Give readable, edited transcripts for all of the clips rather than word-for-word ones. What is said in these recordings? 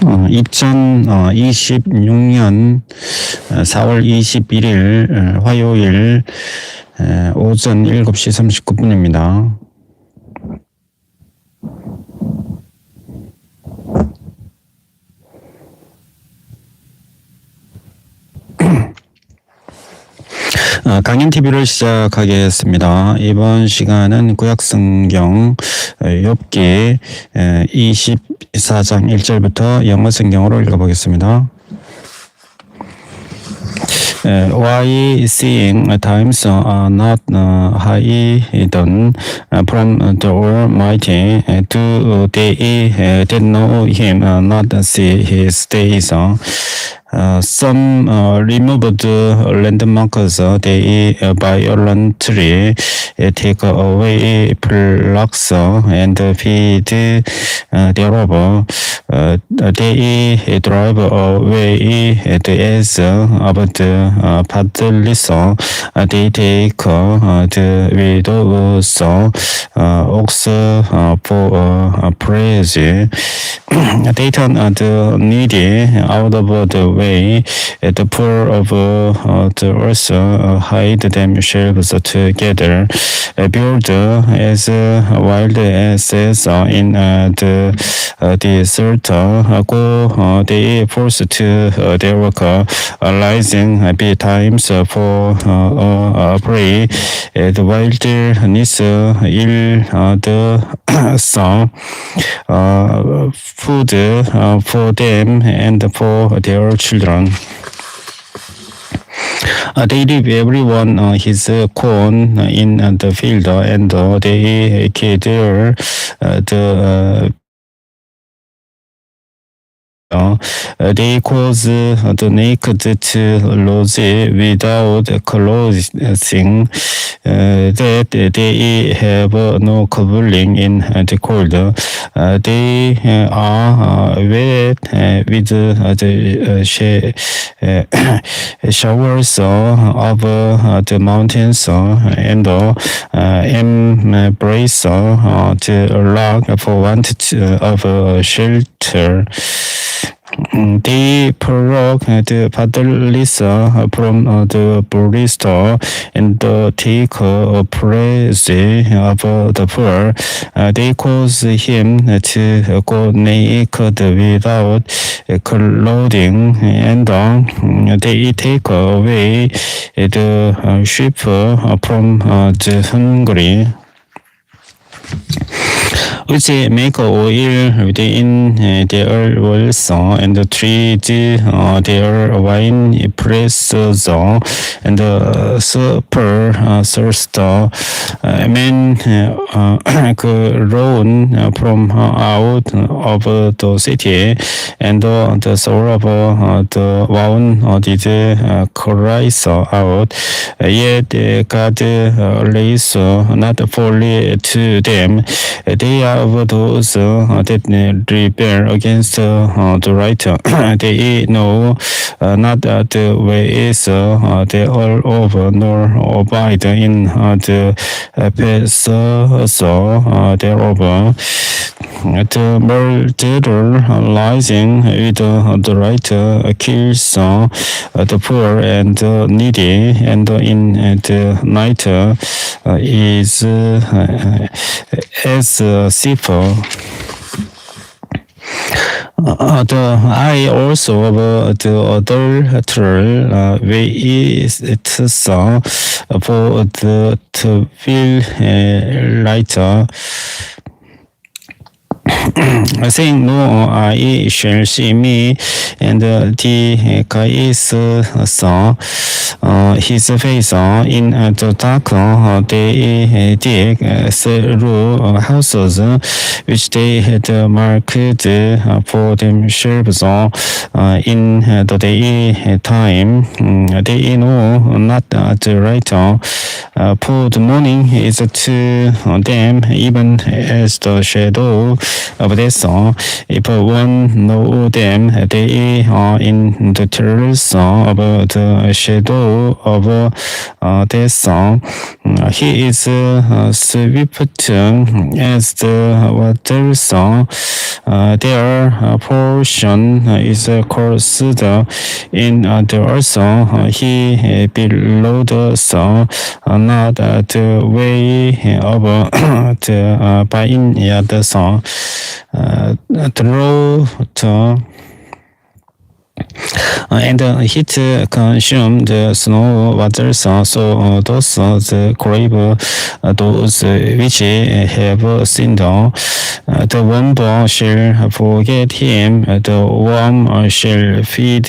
2026년 4월 21일 화요일 오전 7시 39분입니다. 강연 TV를 시작하겠습니다. 이번 시간은 구약성경 욥기 24장 1절부터 영어 성경으로 읽어보겠습니다. Why seeing times are not hidden from the Almighty? Do they that know Him not see His days? Some removed landmarks, they violently take away flocks and feed thereof. They drive away the edge of the fatherless. They take the widow's ox for praise. They turn the needy out of the way. The poor of the earth hide themselves together. Build as wild asses in the desert. Go they force to their work, rising betimes for prey. The wilderness yield the sun, food for them and for their children. They leave everyone his corn in the field, and they gather the they cause the naked to lodge without clothing, that they have no covering in the cold. They are wet with the showers of the mountains, and embrace the rock for want of shelter. They provoke the fatherless from the breast, and take praise of the poor. They cause him to go naked without clothing, and they take away the sheep from the hungry. Which make oil within their wells, and treat their wine presses, and supper thirst. Men groan from out of the city, and the soul of the wound did cries out. Yet God lays not fully to them. They are of those that rebel against the right. They know not the ways they all over, nor abide in the paths thereof. The murderer rising with the right kills the poor and the needy, and in the night is as a thief. The eye also of the adulterer waits for the twilight, saying, no eye shall see me, and the guys saw his face in the dark. They dig through houses which they had marked for themselves in the daytime. They know not the right, for the morning is to them even as the shadow of this song. If one know them, they are in the terrors of the shadow of this song. He is swift as the water song. Their portion is crossed in the earth. He below the song, not the way of the by the song. Through and heat consume the snow waters, so those the grave, those which have sinned, the womb shall forget him, the worm shall feed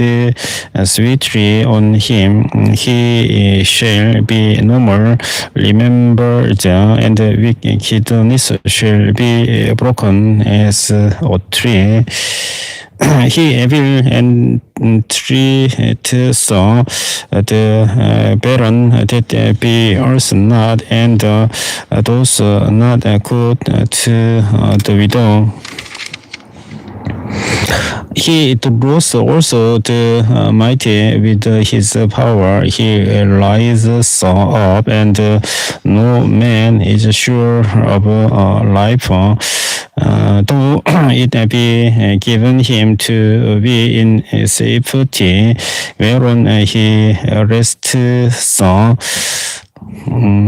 sweetly on him. He shall be no more remembered, and wickedness shall be broken as a tree. He will entreat so the barren that be also not, and those not good to the widow. He rules also the mighty with his power. He rises up, and no man is sure of life. Though it be given him to be in safety, whereon he rests,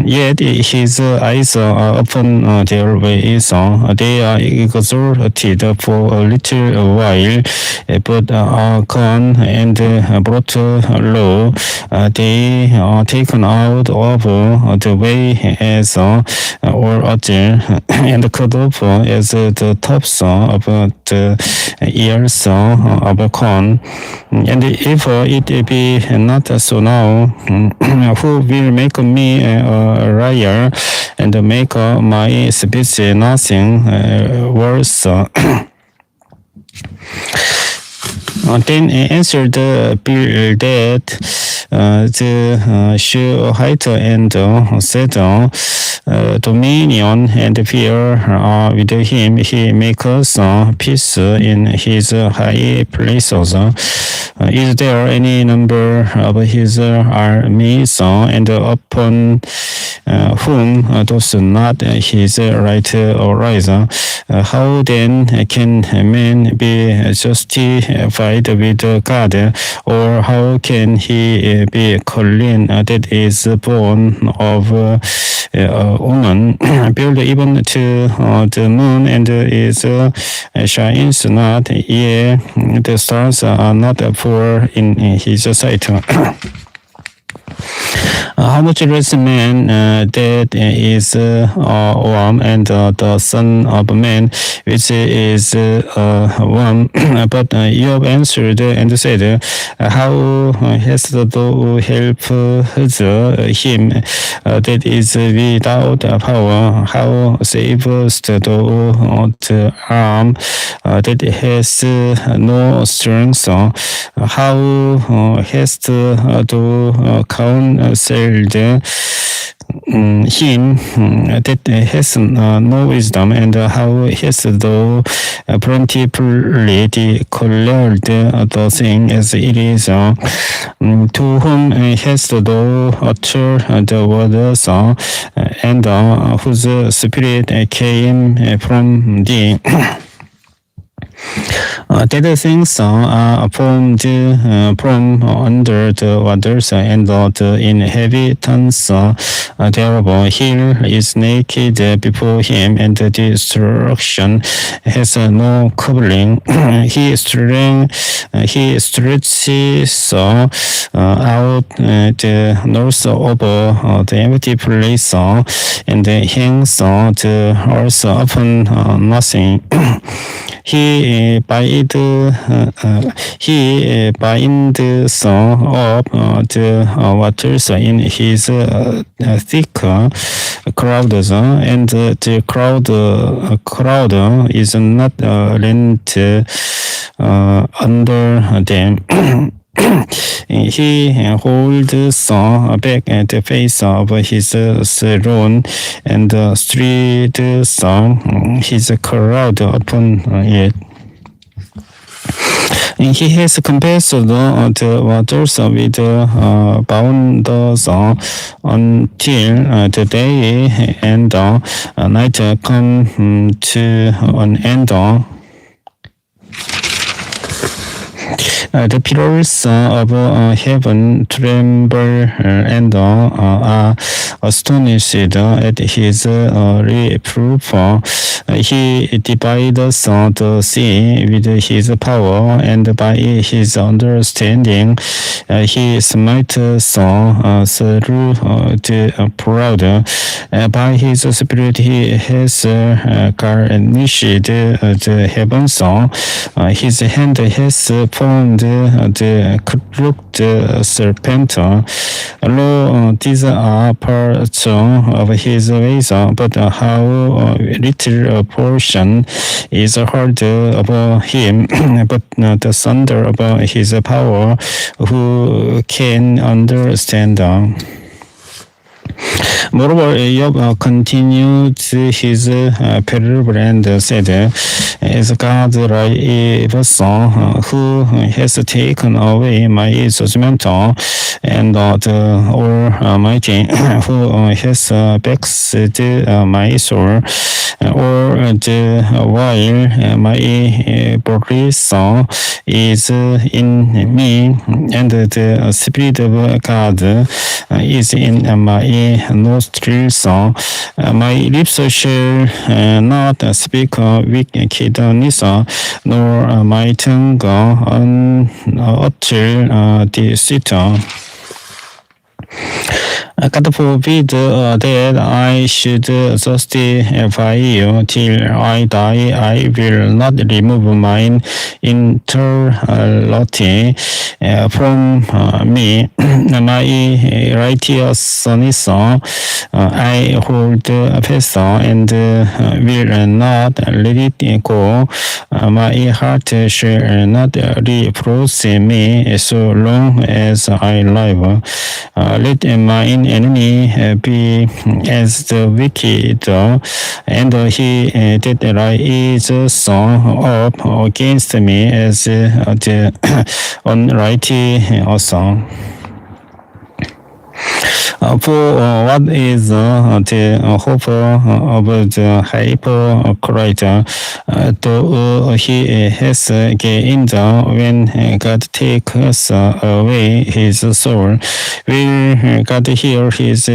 yet his eyes are upon their ways. They are exalted for a little while, but are gone and brought low. They are taken out of the way as all other, and cut off as the tops of the ears of corn. And if it be not so now, who will make me a liar and make my speech nothing worse? Then answered Bildad the Shuhite and said, dominion and fear are with him. He makes peace in his high places. Is there any number of his armies, and upon whom does not his right arise? How then can man be justified with God, or how can he be clean that is born of woman? Build even to the moon, and it shines not, yea, the stars are not poor in his sight. How much less man that is warm, and the Son of Man, which is warm? But Job answered and said, how hast thou helped him that is without power? How savest thou the arm that has no strength? How hast thou counseled him that has no wisdom, and how hast thou plentifully declared the thing as it is? To whom hast thou uttered the words, and whose spirit came from thee? That things are formed from under the waters, and the inhabitants thereof. Hill is naked before him, and destruction has no covering. He stretches out the north over the empty place, and hangs the earth upon nothing. He binds up the waters in his thick crowds, and the crowd is not lent under them. He holds back the face of his throne and spreads his cloud upon it. He has compassed the waters with bounds until the day and night come to an end. The pillars of heaven tremble and are astonished at his reproof. He divides the sea with his power, and by his understanding he smites through the proud. By his spirit he has garnished the heavens. His hand has formed the crooked serpent. Lo, these are parts of his ways, but how little a portion is heard about him. But the thunder about his power, who can understand? Moreover, Job continued his parable and said, "Is God righteous, who has taken away my judgment, and the Almighty, who has vexed my soul, or the while my breath is in me, and the Spirit of God is in my nostrils. My lips shall not speak wickedness, nor my tongue utter deceit. God forbid that I should justify you till I die. I will not remove mine integrity from me. My righteousness I hold fast and will not let it go. My heart shall not reproach me so long as I live. Let mine enemy be as the wicked, and he that rises up against me as the unrighteous. For what is the hope of the hypocrite, though he has gained when God takes away his soul? Will God hear his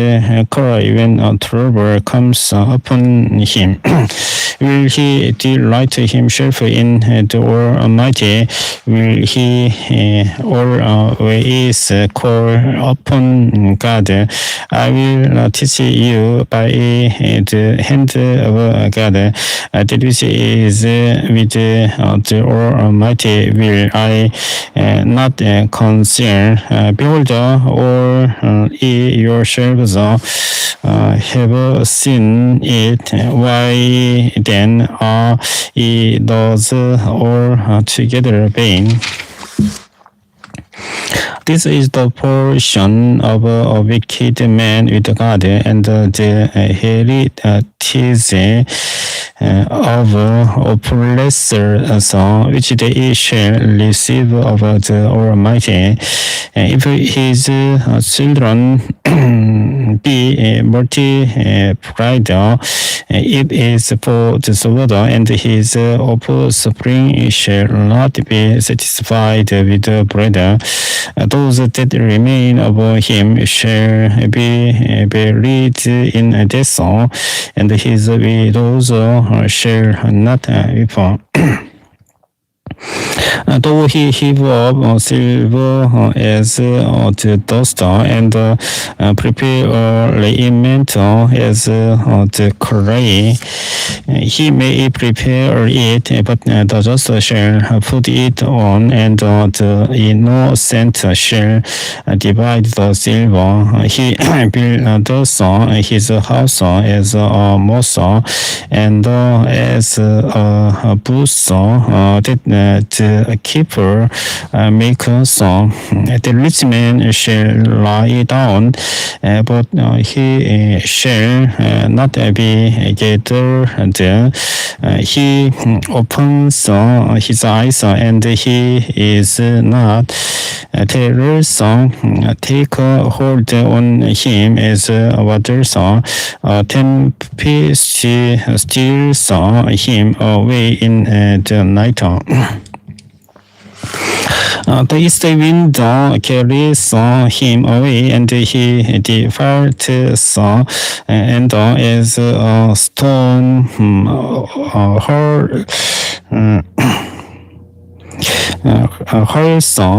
cry when trouble comes upon him? Will he delight himself in the Almighty? Will he always call upon God? I will teach you by the hand of God. That which is with the Almighty will I not concern. Behold, all ye yourselves have seen it. Why then are ye thus all together vain? This is the portion of a wicked man with God, and the heritage of oppressors, which they shall receive of the Almighty. If his children be multiplied, it is for the sword, and his offspring shall not be satisfied with bread. Those that remain of him shall be buried in death, and his widows shall not weep. Though he heap up silver as the dust, and prepare raiment as the clay, he may prepare it, but the just shall put it on, and the innocent shall divide the silver. He builds his house as a moss, and as a booth that the keeper make a song. The rich man shall lie down, but he shall not be gathered. He opens his eyes, and he is not terrors. Take hold on him as waters. Tempest steals him away in the night. The east wind carries him away, and he departs, and as a stone hurls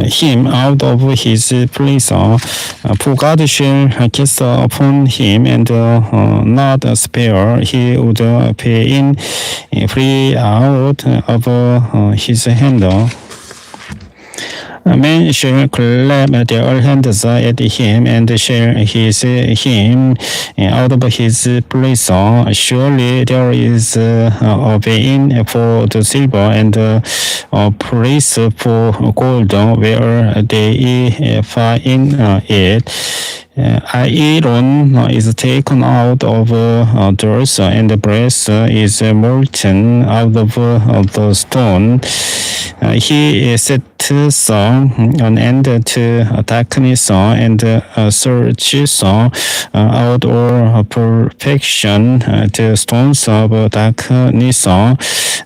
him out of his place. For God shall kiss upon him and not spare. He would pay in free out of his hand. Men shall clap their hands at him and shall hiss him out of his place. Surely there is a vein for the silver and a place for gold where they find it. Iron is taken out of dirt, and the brass is molten out of the stone. He sets an end to darkness and searches out all perfection, the stones of darkness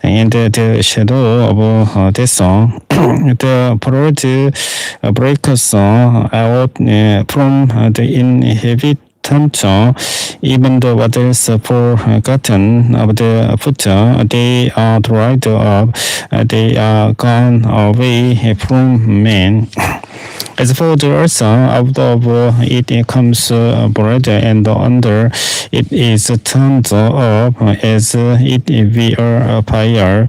and the shadow of death. The bird breaks out from the inhabitant. Even the waters forgotten of the foot, they are dried up, they are gone away from men. As for the earth, out of it comes bread, and under it is turned up as it were fire.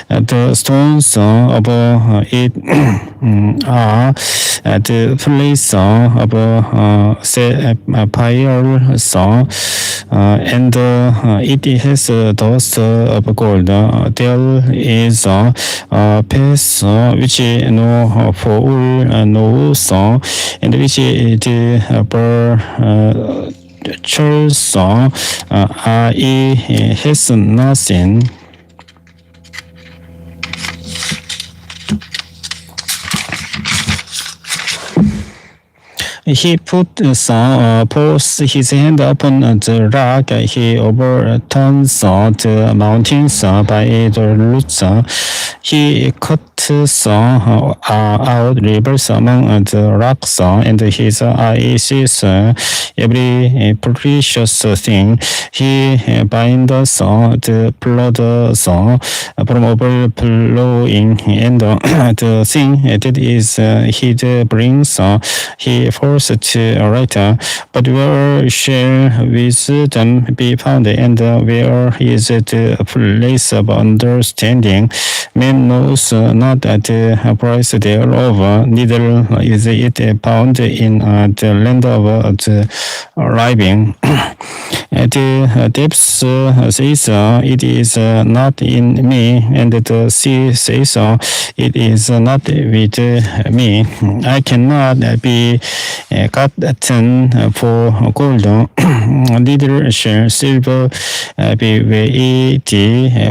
The stones of it are the place of sapphires, and it has dust of gold. There is a path which no fool knows, and which the church has nothing. He pours his hand upon the rock. He overturns the mountains by the roots. He cuts out rivers among the rocks, and his eye sees every precious thing. He binds the floods from overflowing, and the thing that is hid brings he forced to write. But where shall wisdom be found, and where is the place of understanding? Man knows not the price thereof, neither is it found in the land of the living. The depths says, it is not in me, and the sea says, it is not with me. I cannot be gotten for gold, neither shall silver be weighed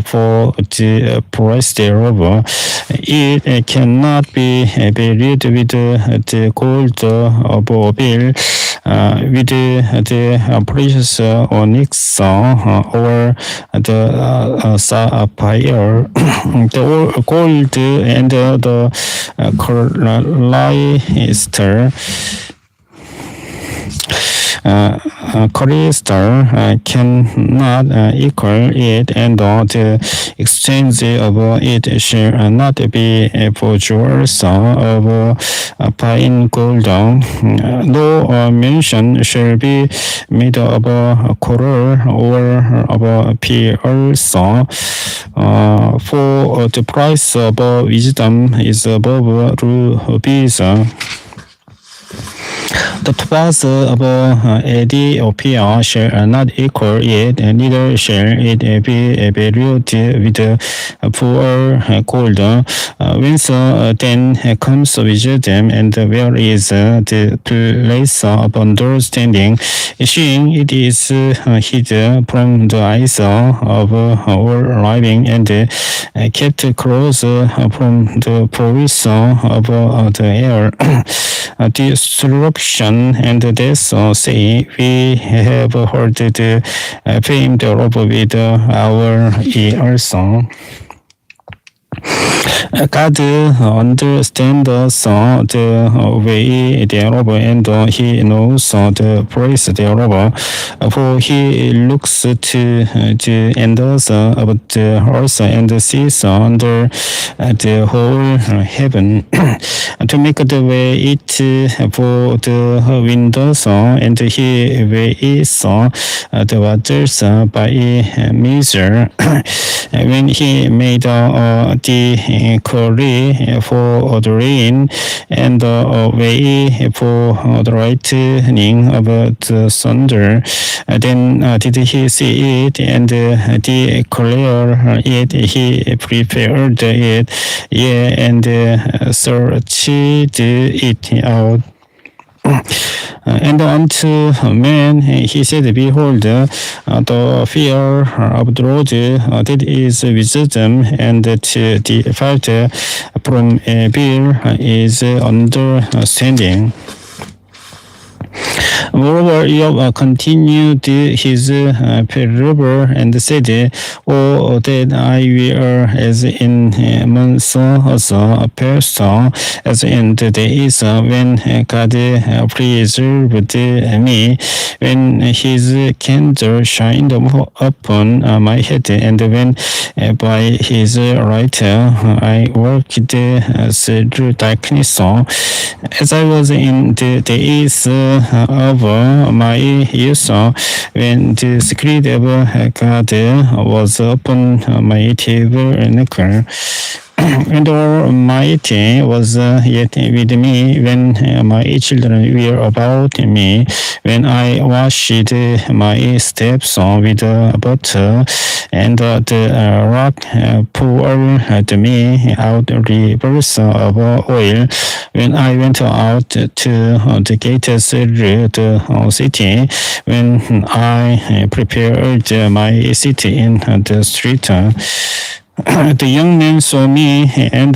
for the price thereof. It cannot be buried with the gold of Ophir, with the precious onyx or the sapphire. The gold and the clyster crystal cannot equal it, and the exchange of it shall not be for jewels of fine gold. No mention shall be made of coral or of pearls, for the price of wisdom is above rubies. The twice of ADOPR shall not equal it, neither shall it be valued with poor gold. Whence then comes wisdom, and where is the place of understanding? Seeing it is hid from the eyes of all living, and kept close from the voice of the air. Destruction and death say, we have heard the fame thereof with our ears. God understands the way thereof, and he knows the place thereof. For he looks to the endless of the earth, and sees under the whole heaven to make the way it for the windows, and he weighs the waters by measure. When he made the quarry for the rain, and a way for the lightning of the thunder, then did he see it, and declare it. He prepared it, yea, and searched it out. And unto man he said, Behold, the fear of the Lord, that is wisdom, and to depart from evil is understanding. Moreover, Job continued his parable and said, Oh, that I were as in months a person, as in the days when God preserved me, when his candle shined upon my head, and when by his light I walked through darkness, as I was in the days of my youth, when the secret of God was upon my tabernacle. And the Almighty was yet with me when my children were about me, when I washed my steps with butter, and the rock poured me out rivers of oil, when I went out to the gates of the city, when I prepared my city in the street. The young man saw me, and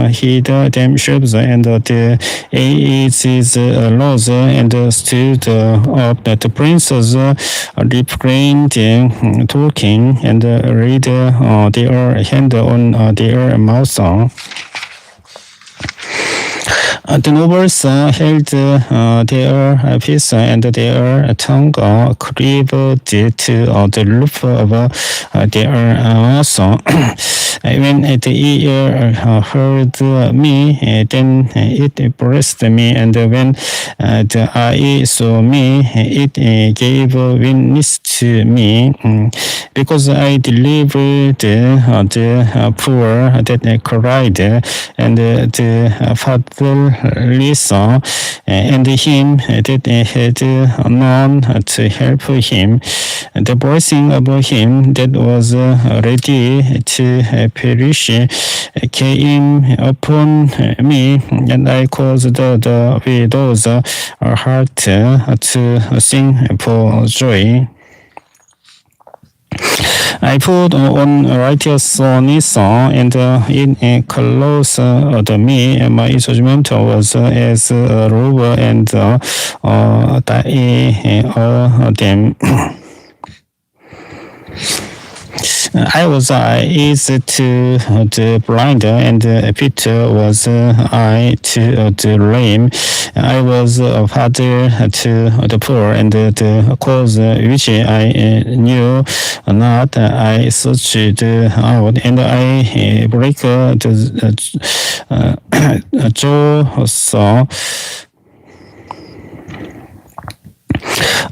hid themselves, and the aces rose and stood up. The princes refrained talking, and laid their hand on their mouth. The nobles held their peace, and their tongue cleaved to the roof of their mouth. When the ear heard me, then it blessed me, and when the eye saw me, it gave witness to me, because I delivered the poor that cried, and the fatherless, and him that had none to help him. The blessing of him that was ready to perish came upon me, and I caused the widow's heart to sing for joy. I put on righteousness, and it clothed me, and my judgment was as a robe, and diadem. I was eyes to the blind, and feet was I to the lame. I was a father to the poor, and the cause which I knew not I searched out, and I break the jaws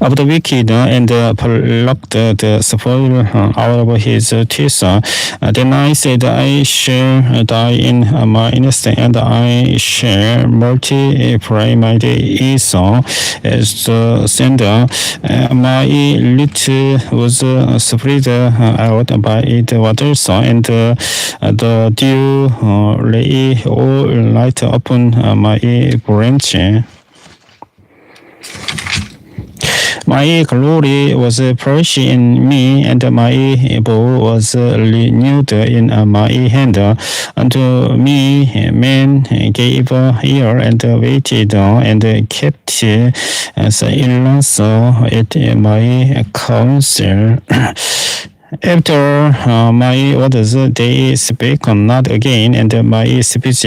of the wicked and plucked the spoil out of his teeth. Then I said, I shall die in my innocence, and I shall multiply my days as the sand. My little was spread out by the waters, and the dew lay all night upon my branch. My glory was fresh in me, and my bow was renewed in my hand. Unto me men gave ear and waited and kept silence at my counsel. After my orders, they spake not again, and my speech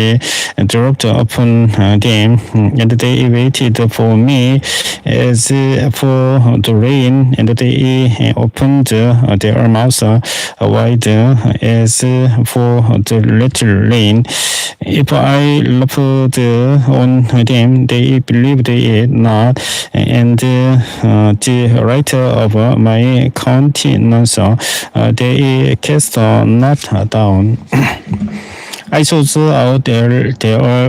dropped upon them, and they waited for me as for the rain, and they opened their mouths wide as for the little rain. If I laughed on them, they believed it not, and the writer of my countenance they cast not down. I chose out their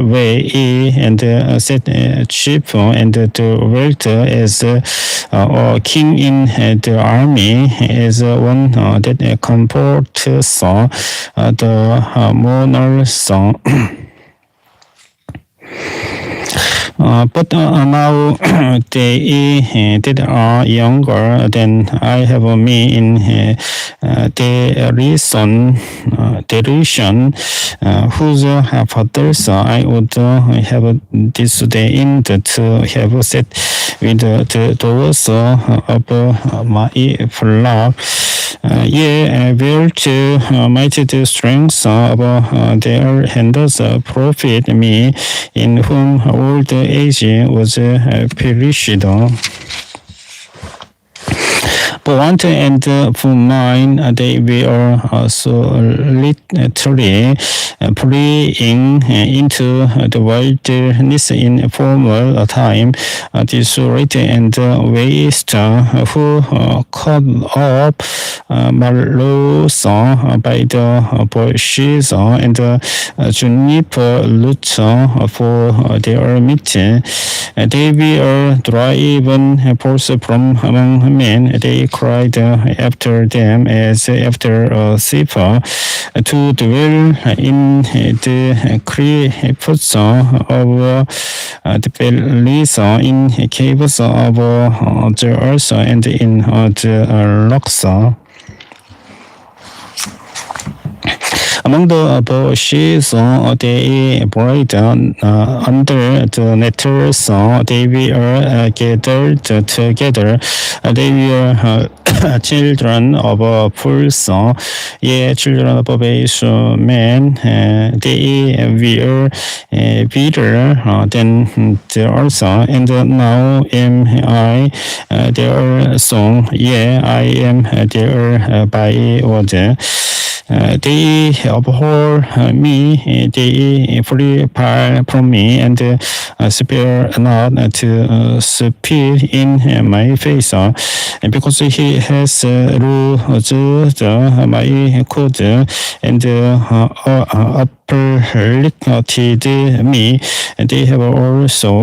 way and set chief and dwelt as a king in the army, as one that comforts the mourner's. But now they that are younger than I have me in derision, whose fathers I would have disdained to have set with the doors of my flock. Yea, whereto mighty the strength of their hands profit me, in whom all the age was perished. For want and for mine, they were solitary, fleeing into the wilderness in former time, desolate and waste, who cut up mallows by the bushes and juniper roots for their meat. They were driven forth from among men. They cried after them as after a sheep, to dwell in the crevices of the valleys, in caves of the earth, and in the rocks. Among the bushes, they buried under the nettles. They were gathered together. They were children of fools, yea, children of base men. They were bitter than the earth, and now am I their song, yea, I am their byword. They abhor me, they flee far from me, and spare not to spit in my face, because he has loosed my coat and uplifted me. They have also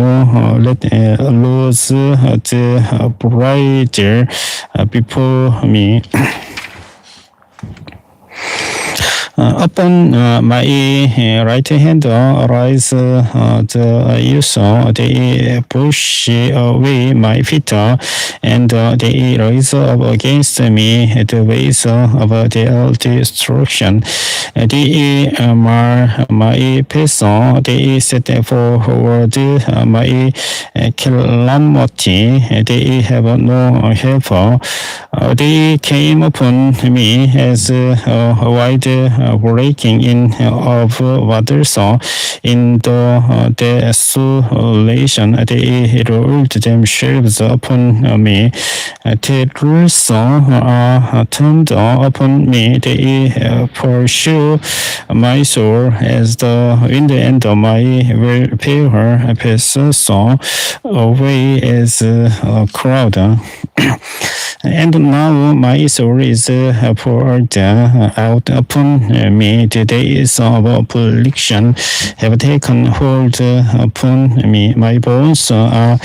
let loose the bridle before me. Upon my right hand rise the use, they push away my feet, and they rise up against me the ways of their destruction. They mar my pace, they set forward my calamity. They have no help. They came upon me as a wide breaking in of waters in the desolation. They rolled themselves upon me. Terrors are turned upon me. They pursue my soul as the wind, and my willpower passes away as a cloud. And now my soul is poured out upon me. The days of affliction have taken hold upon me. My bones are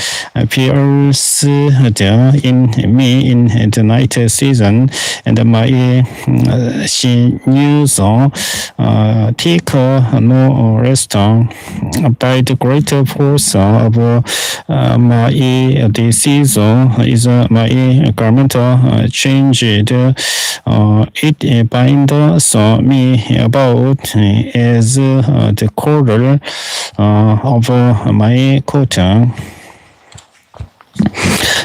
pierced in me in the night season, and my sinews take no rest. By the great force of my disease is my garment changed. It binds me about as the collar of my coat.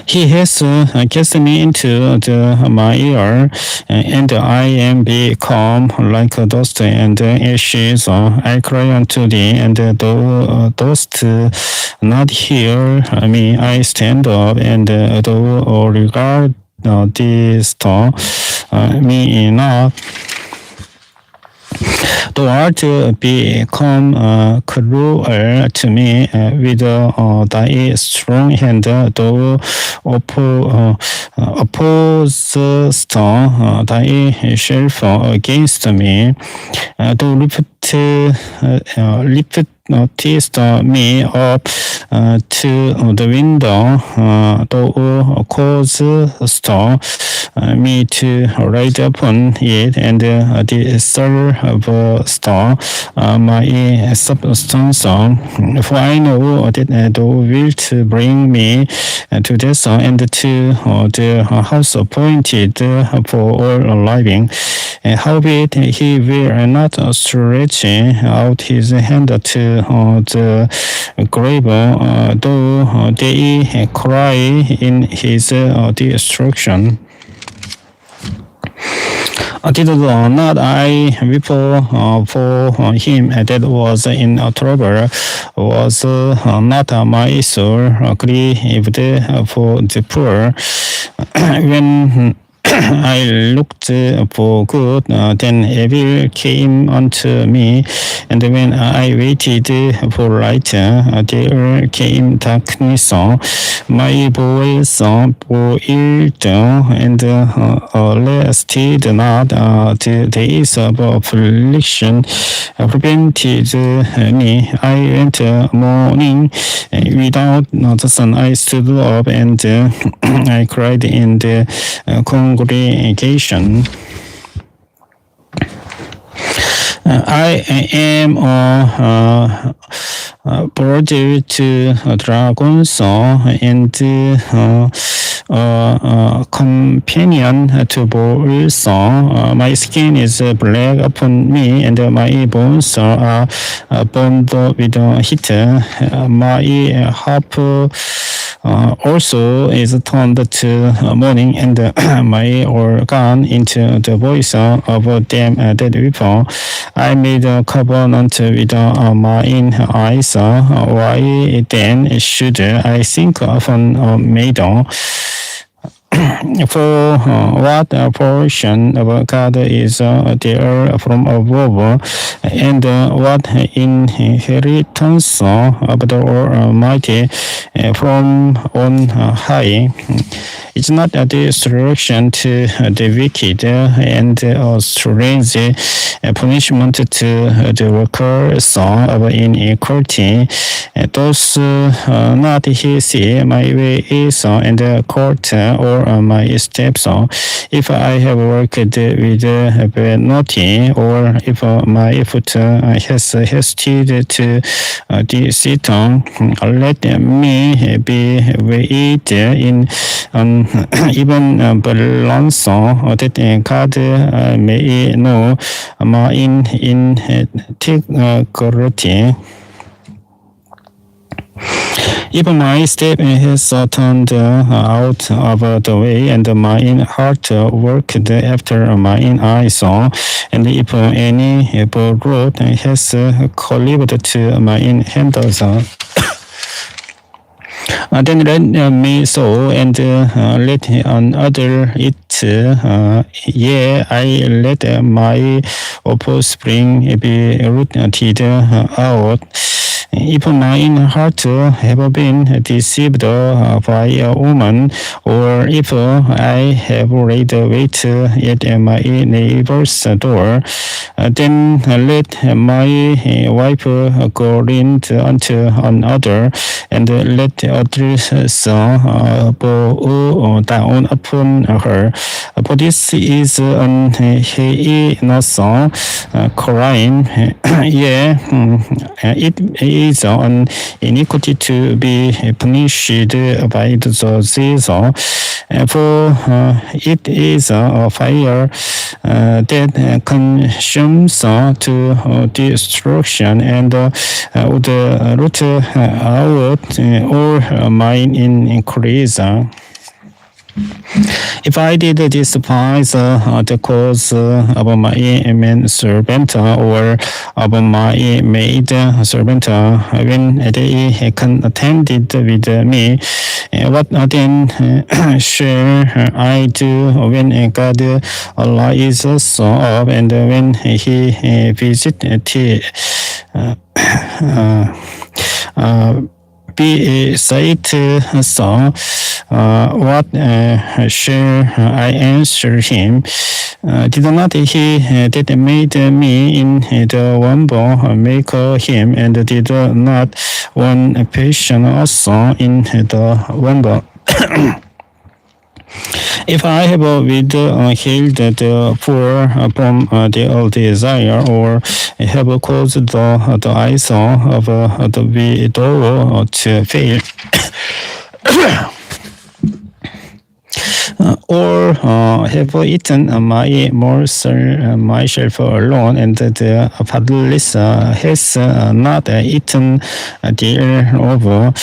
He has cast me into the mire, and I am become like dust and ashes. I cry unto thee, and thou dost not hear me. I stand up, and thou regard this me not. Thou art become cruel to me with thy strong hand. Thou opposest thyself against me. Thou liftest me up to the window. Thou causest me to ride upon it, and dissolvest my substance. For I know that thou wilt bring me to death, and to the house appointed for all living. Howbeit he will not stretch out his hand to the grave, though they cry in his destruction. Did not I weep for him that was in trouble? Was not my soul grieved for the poor? When I looked for good, then evil came unto me, and when I waited for light, there came darkness. My voice boiled, and lasted not. The days of affliction prevented me. I went mourning without the sun. I stood up, and I cried in the congregation. I am brother to dragons, and companion to bulls. My skin is black upon me, and my bones are burned with heat. My harp also is turned to mourning, and my organ into the voice of them that weep. I made a covenant with mine eyes. Why then should I think of a maiden? For what portion of God is there from above, and what inheritance of the Almighty from on high? It's not a destruction to the wicked, and a strange punishment to the workers of iniquity. Those not see my ways in the court, or my steps. If I have worked with vanity, or if my foot has hasted to deceit, let me be weighed in even balance, that God may know my integrity. If my step has turned out of the way, and my heart worked after my eye saw, and if any road has cleaved to my handles, then let me sow, and let another eat. Yea, I let my offspring be rooted out. If mine heart have been deceived by a woman, or if I have laid wait at my neighbor's door, then let my wife go in unto another, and let others bow down upon her. For this is an heinous crime. Yea, it is an iniquity to be punished by the Caesar, for it is a fire that consumes to destruction, and would root out all mine increase. If I did despise the cause of my man servant, or of my maid servant, when they contended with me, what then shall I do when God lies so up, and when he visited be sight so, what shall I answer him? Did not he that made me in the womb make him, and did not one patient also in the womb? If I have withheld the poor from their desire, or have caused the eyes of the widow to fail, or have eaten my morsel myself alone, and the fatherless has not eaten thereof.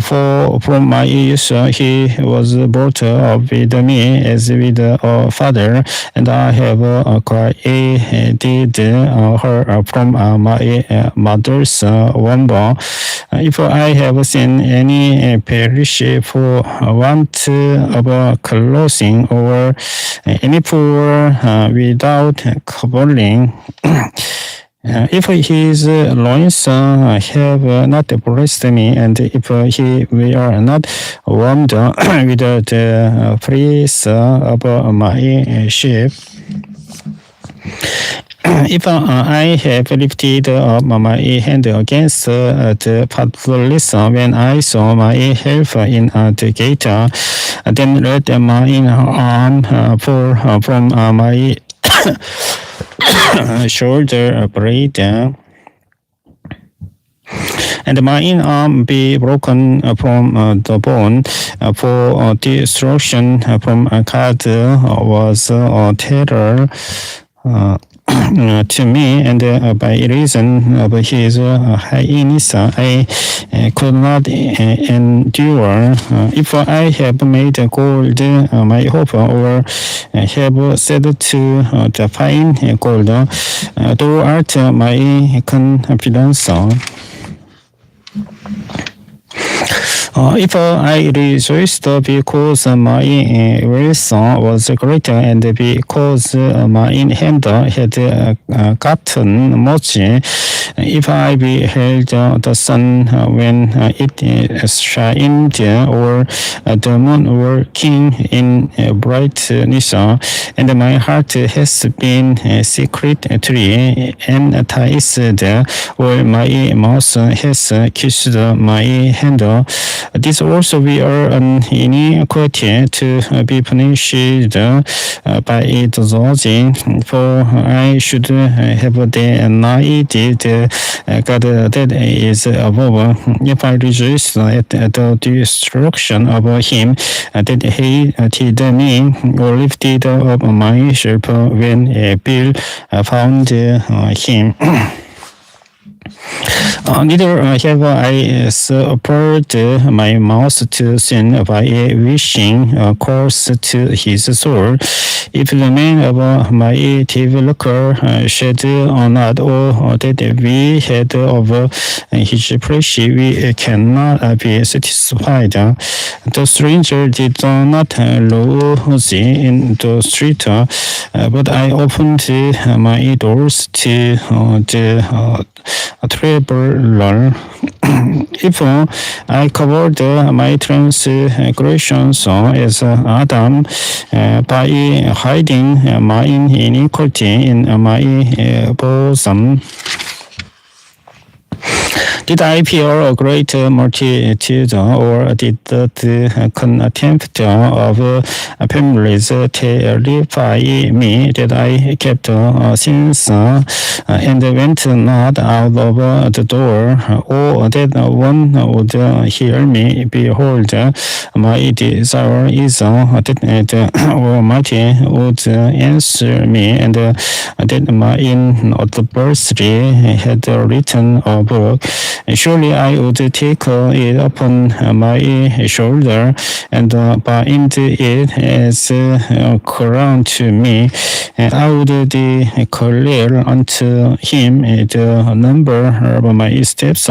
For from my youth he was brought up with me as with a father, and I have created her from my mother's womb. If I have seen any perish for want of clothing, or any poor without covering, if his loins have not blessed me, and if he were not warmed with the fleece of my sheep, if I have lifted up my hand against the fatherless when I saw my help in the gate, then let my arm fall from my shoulder blade, and my arm be broken from the bone, for destruction from God was a terror to me, and by reason of his highness I could not endure. If I have made gold my hope, or have said to the fine gold, thou art my confidence, if I rejoiced because my wealth was greater, and because my hand had gotten much, if I beheld the sun when it shined, or the moon working in brightness, and my heart has been secretly enticed, or my mouth has kissed my hand, this also we are an iniquity to be punished by the judge. For I should have denied God that is above, if I rejoiced at the destruction of him that hated me, or lifted up myself when a bill found him. Neither have I suffered my mouth to sin by wishing course to his soul. If the man of my liquor shed not all that we had of his flesh, we cannot be satisfied. The stranger did not lose in the street, but I opened my doors to the traveler. If I covered my transgressions as Adam by hiding my iniquity in my bosom, did I fear a great multitude, or did the contempt of families terrify me, that I kept sins and went not out of the door? Or that one would hear me? Behold, my desire is that the Almighty would answer me, and that my adversary had written a book. Surely I would take it upon my shoulder and bind it as a crown to me. I would declare unto him the number of my steps,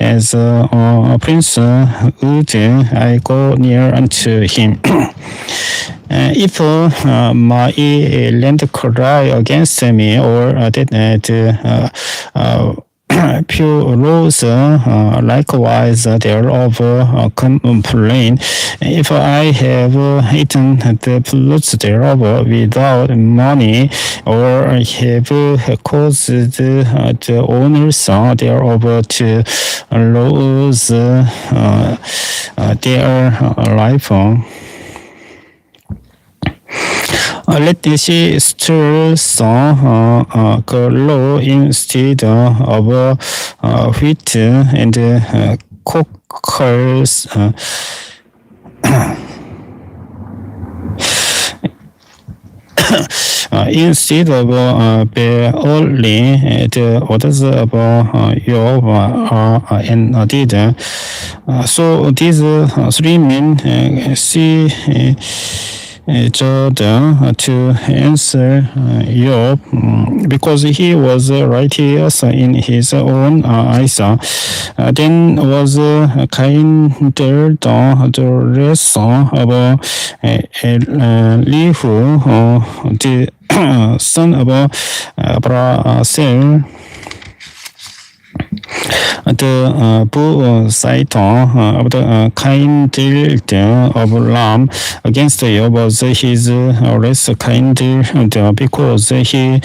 as a prince would I go near unto him. If my land cry against me, or that pure rose likewise thereof complain, if I have eaten the fruits thereof without money, or have caused the owners thereof to lose their life, let this still song grow instead of wheat, and cockles instead of barley. The orders of Job are indeed. So these three men see Jordan to answer Job, because he was righteous in his own eyes. Then was kinder the rest of Elihu, the son of Brasel, the Buzite of the kindled of Ram against Job was his less kindled, because he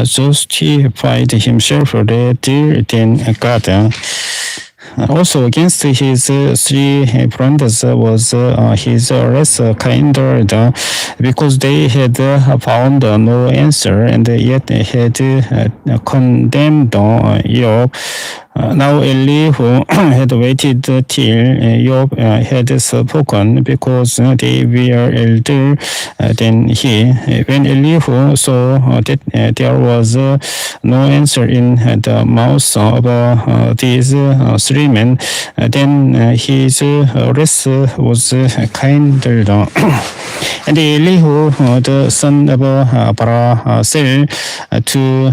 justified himself rather than God. Also against his three friends was his less kindred, because they had found no answer, and yet had condemned Job. Now Elihu had waited till Job had spoken, because they were elder than he. When Elihu saw that there was no answer in the mouths of these three men, then his rest was kindled. And Elihu, the son of Brasel, to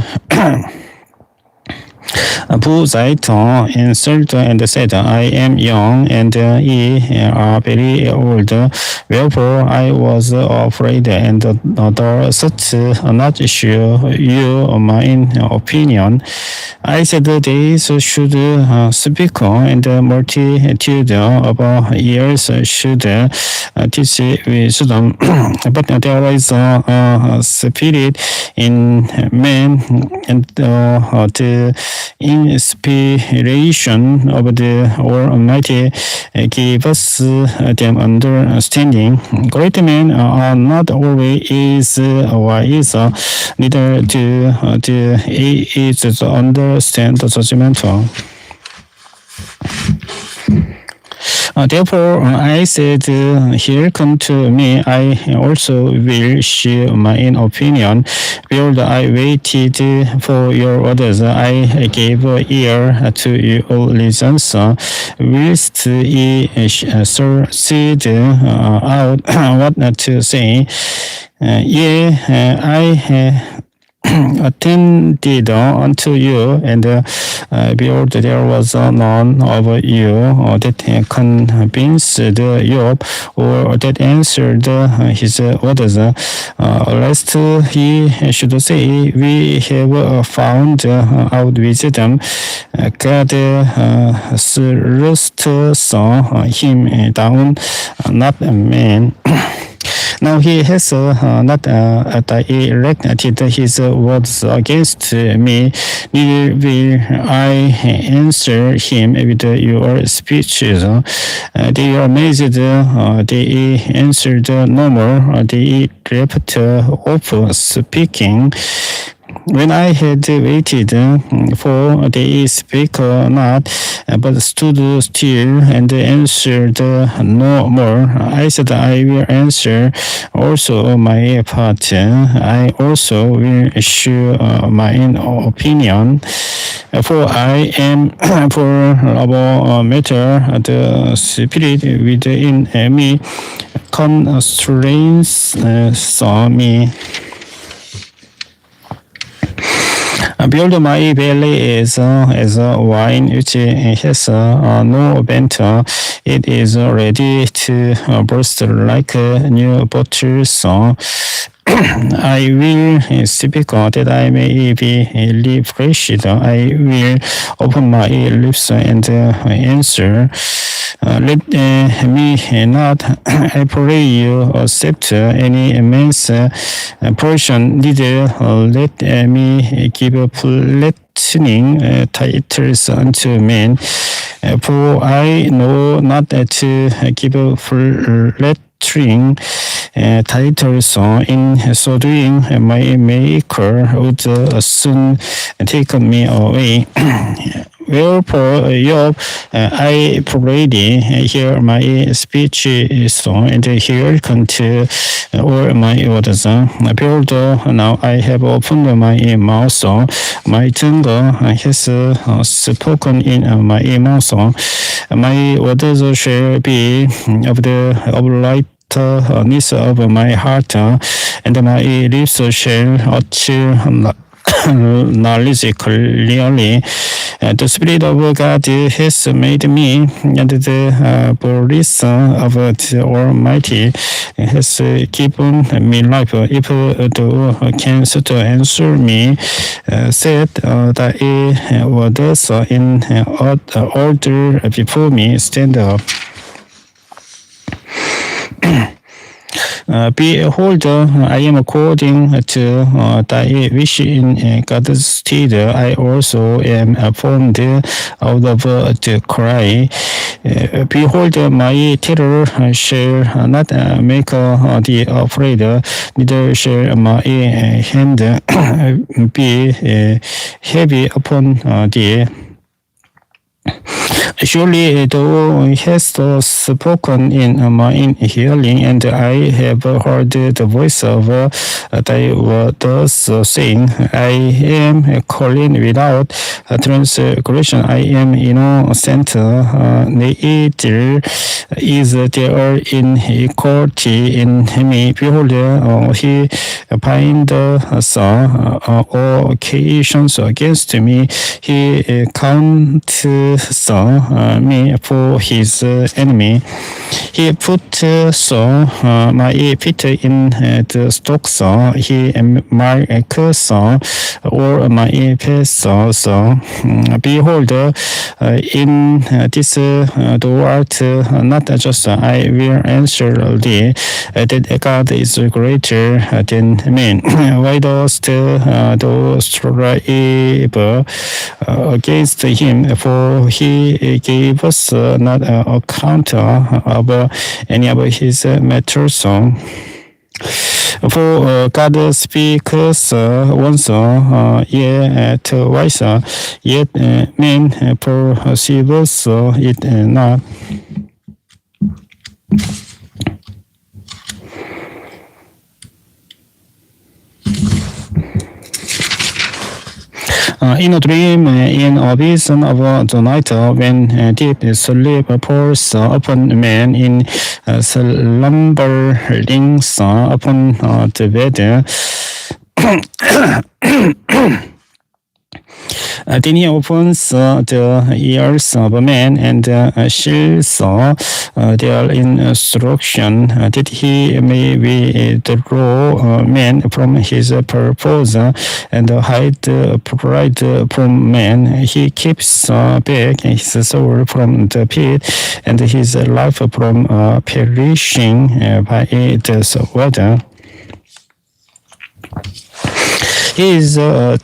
Buzite answered and said, I am young, and ye are very old. Wherefore I was afraid, and such not sure you mine opinion. I said, days should speak, and the multitude of years should teach wisdom. But there is a spirit in man, and the inspiration of the Almighty give us them understanding. Great men are not always wise, neither do the aged understand the judgmental. Therefore, I said, hearken to me, I also will share my own opinion. Behold, I waited for your orders. I gave ear to your reasons. Whilst ye searched out what to say, I attended unto you, and behold, there was none of you that convinced Job, or that answered his orders, lest he should say, we have found out wisdom. God thrust him down, not man. Now he has not directed his words against me, neither will I answer him with your speeches. They are amazed, they answered no more, they left off speaking. When I had waited, for they spake not, but stood still and answered no more, I said, I will answer also my part. I also will issue my opinion. For I am for about matter, the spirit within me constrains me. Behold, my belly is as wine which has no vent. It is ready to burst like new bottles. I will speak that I may be refreshed. I will open my lips and answer. Let me not, I pray you, accept any man's portion, neither let me give flattening titles unto men. For I know not to give flattering titles. In so doing, my Maker would soon take me away. Wherefore, Job, I pray hear my speech and hearken to all my orders. Behold, now I have opened my mouth, my tongue has spoken in my mouth. My orders shall be of the uprightness of my heart, and my lips shall utter knowledge clearly. The Spirit of God has made me, and the voice of the Almighty has given me life. If thou canst answer me, set thy orders in order before me, stand up. Behold, I am according to thy wish in God's stead. I also am formed out of the cry. Behold, my terror shall not make thee afraid, neither shall my hand be heavy upon thee. Surely thou hast spoken in my hearing, and I have heard the voice of thy words, saying, I am calling without transgression, I am innocent. Neither is there iniquity in me. Behold, he findeth occasions against me. He counts me for his enemy. He put my feet in the stocks. He marks all my paths. Behold, in this thou art not just. I will answer thee that God is greater than men. Why dost thou strive against him? For he gave us not account of any of his matters. For God speaks once, yet twice, yet man perceives it not. In a dream, in a vision of the night, when deep sleep pours upon man in slumberings upon the bed, then he opens the ears of a man and shields their instruction, that he may withdraw man from his purpose and hide pride from man. He keeps back his soul from the pit and his life from perishing by the sword. He is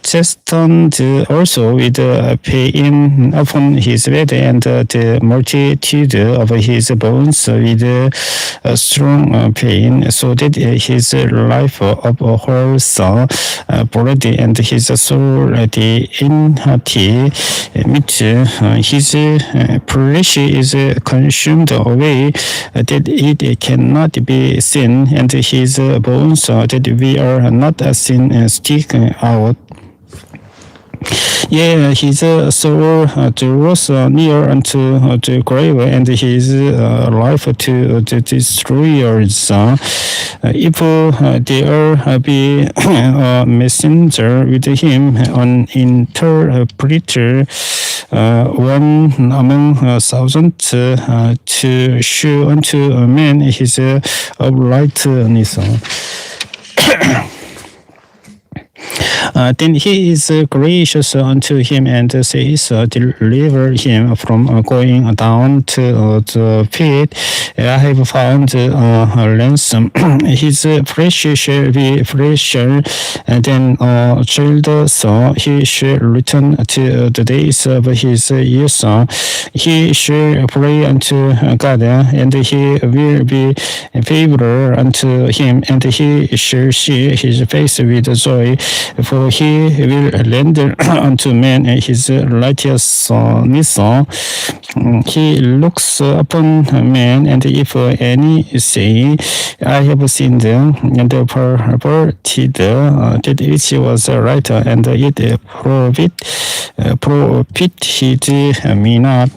chastened also with pain upon his bed, and the multitude of his bones with strong pain, so that his life abhors blood, and his soul the enmity. His flesh is consumed away, that it cannot be seen, and his bones that we are not seen stick out. Yeah, his soul draws near unto the grave, and his life to the destroyers. If there be a messenger with him, an interpreter, one among 1,000, to show unto a man his uprightness. Then he is gracious unto him and says, deliver him from going down to the pit. I have found a ransom. His flesh shall be fresher than a child, so he shall return to the days of his youth. He shall pray unto God, and he will be favorable unto him, and he shall see his face with joy. For he will render unto man his righteousness. He looks upon man, and if any say, I have sinned and perverted that which was right, and it profited me not,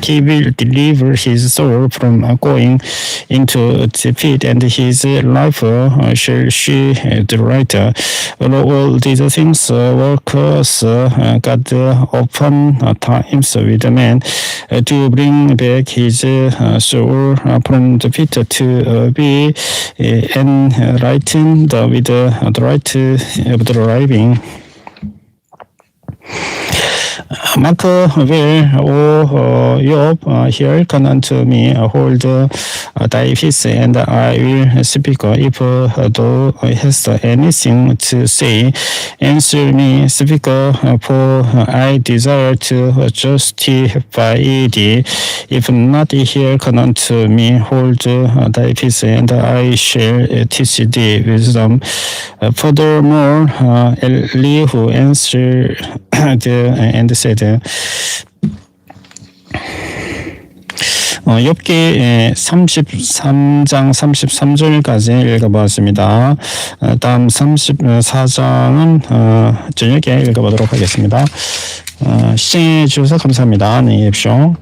he will deliver his soul from going into the pit, and his life shall see the right. All these things works God often times with man to bring back his soul from the pit to be enlightened with the right of the living. Mark will, O Job, hearken unto me, hold thy peace, and I will speak. If thou hast anything to say, answer me, speak, for I desire to justify thee. If not, hearken unto me, hold thy peace, and I shall teach thee wisdom. Furthermore, Elihu answered and said, 욥기 33장 33절까지 읽어보았습니다. 다음 34장은 저녁에 읽어보도록 하겠습니다. 시청해 주셔서 감사합니다. 안녕히 계십시오.